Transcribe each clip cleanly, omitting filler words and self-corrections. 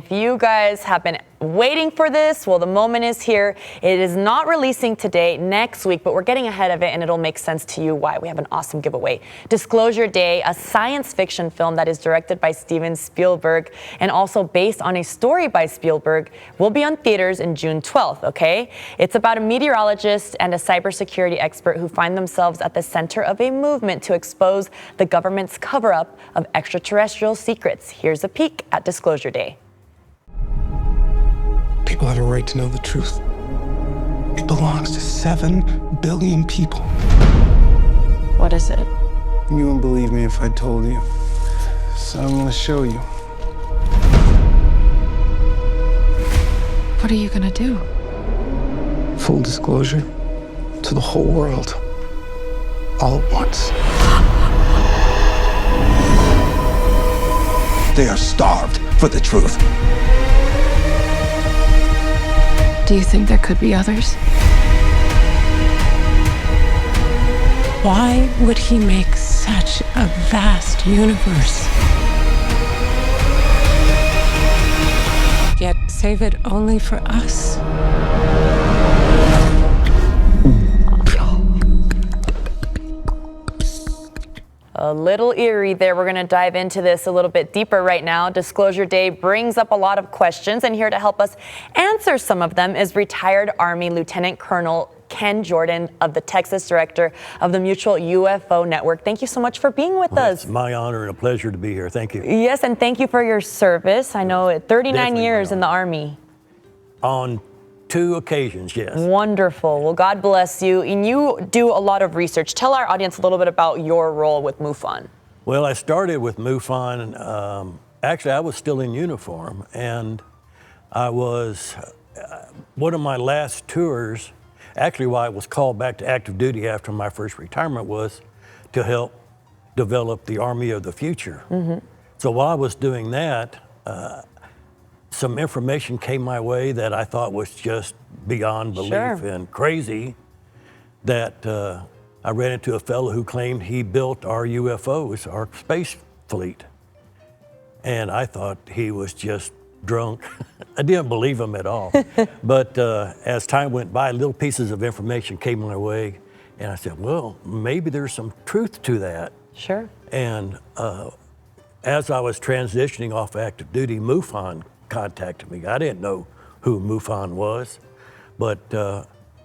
If you guys have been waiting for this, well, the moment is here. It is not releasing today, next week, but we're getting ahead of it, and it'll make sense to you why. We have an awesome giveaway. Disclosure Day, a science fiction film that is directed by Steven Spielberg and also based on a story by Spielberg, will be on theaters in June 12th, okay? It's about a meteorologist and a cybersecurity expert who find themselves at the center of a movement to expose the government's cover-up of extraterrestrial secrets. Here's a peek at Disclosure Day. People have a right to know the truth. It belongs to 7 billion people. What is it? You wouldn't believe me if I told you. So I'm gonna show you. What are you gonna do? Full disclosure to the whole world. All at once. They are starved for the truth. Do you think there could be others? Why would he make such a vast universe? Yet save it only for us? A little eerie there. We're going to dive into this a little bit deeper right now. Disclosure Day brings up a lot of questions, and here to help us answer some of them is retired Army Lieutenant Colonel Ken Jordan, of the Texas director of the Mutual UFO Network. Thank you so much for being with us. It's my honor and a pleasure to be here. Thank you. Yes, and thank you for your service. I know 39 Definitely years in the Army. On 2 occasions, yes. Wonderful. Well, God bless you. And you do a lot of research. Tell our audience a little bit about your role with MUFON. Well, I started with MUFON. Actually, I was still in uniform, and I was, one of my last tours, actually why I was called back to active duty after my first retirement, was to help develop the Army of the future. So while I was doing that, some information came my way that I thought was just beyond belief and crazy, that I ran into a fellow who claimed he built our UFOs, our space fleet. And I thought he was just drunk. I didn't believe him at all. But as time went by, little pieces of information came my way, and I said, well, maybe there's some truth to that. Sure. And as I was transitioning off active duty, MUFON contacted me. I didn't know who MUFON was, but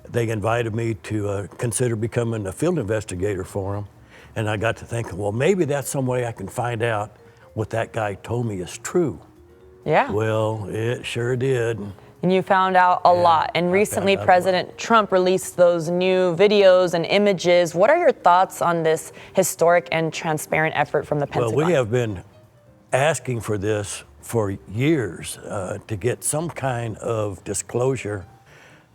they invited me to consider becoming a field investigator for them. And I got to thinking, well, maybe that's some way I can find out what that guy told me is true. Yeah. Well, it sure did. And you found out a lot. And recently, President Trump released those new videos and images. What are your thoughts on this historic and transparent effort from the Pentagon? Well, we have been asking for this for years, to get some kind of disclosure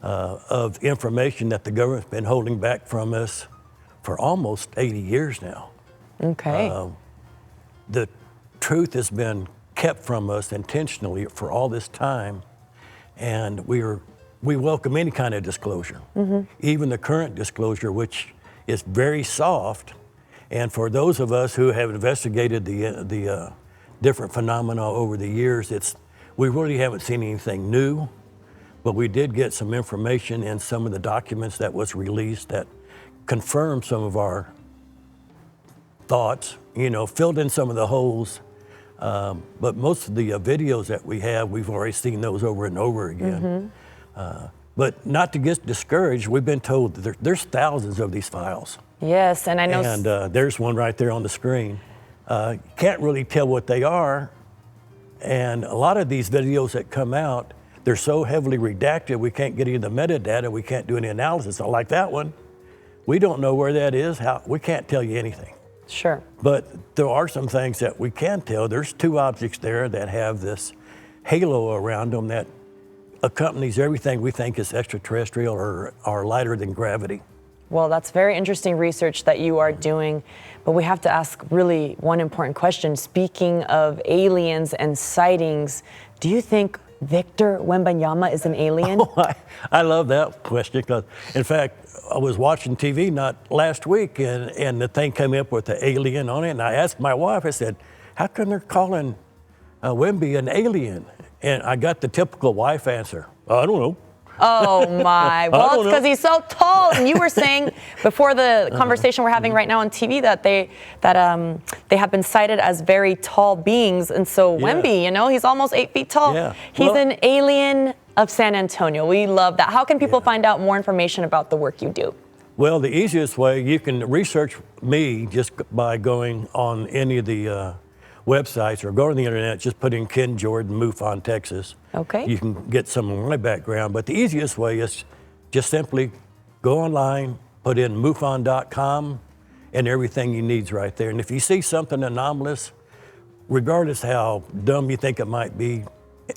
of information that the government's been holding back from us for almost 80 years now. Okay. The truth has been kept from us intentionally for all this time, and we welcome any kind of disclosure, even the current disclosure, which is very soft. And for those of us who have investigated the different phenomena over the years, we really haven't seen anything new, but we did get some information in some of the documents that was released that confirmed some of our thoughts, filled in some of the holes. But most of the videos that we have, we've already seen those over and over again. But not to get discouraged, we've been told that there's thousands of these files. Yes, and I know. And there's one right there on the screen. Can't really tell what they are. And a lot of these videos that come out, they're so heavily redacted, we can't get any of the metadata, we can't do any analysis. So like that one, we don't know where that is, we can't tell you anything. Sure. But there are some things that we can tell. There's 2 objects there that have this halo around them that accompanies everything we think is extraterrestrial or lighter than gravity. Well, that's very interesting research that you are doing, but we have to ask really one important question. Speaking of aliens and sightings, do you think Victor Wembanyama is an alien? Oh, I love that question because, in fact, I was watching TV not last week and the thing came up with the alien on it, and I asked my wife, I said, how come they're calling Wemby an alien? And I got the typical wife answer, I don't know. Oh my! Well, it's know. because he's so tall. And you were saying before the conversation we're having right now on TV that they have been cited as very tall beings. And so Wemby, you know, he's almost 8 feet tall. Yeah. He's an alien of San Antonio. We love that. How can people find out more information about the work you do? Well, the easiest way, you can research me just by going on any of the websites or go on the internet, just put in Ken Jordan, MUFON, Texas. Okay. You can get some of my background, but the easiest way is just simply go online, put in MUFON.com, and everything you need's right there. And if you see something anomalous, regardless how dumb you think it might be,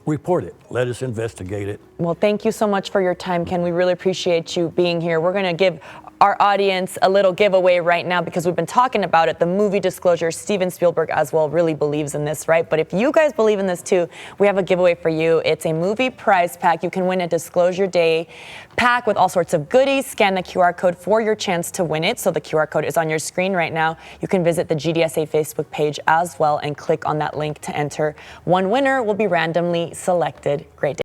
report it. Let us investigate it. Well, thank you so much for your time, Ken. We really appreciate you being here. We're going to give our audience a little giveaway right now because we've been talking about it. The movie Disclosure, Steven Spielberg as well really believes in this, right? But if you guys believe in this too, we have a giveaway for you. It's a movie prize pack. You can win a Disclosure Day pack with all sorts of goodies. Scan the QR code for your chance to win it. So the QR code is on your screen right now. You can visit the GDSA Facebook page as well and click on that link to enter. One winner will be randomly selected. Great day.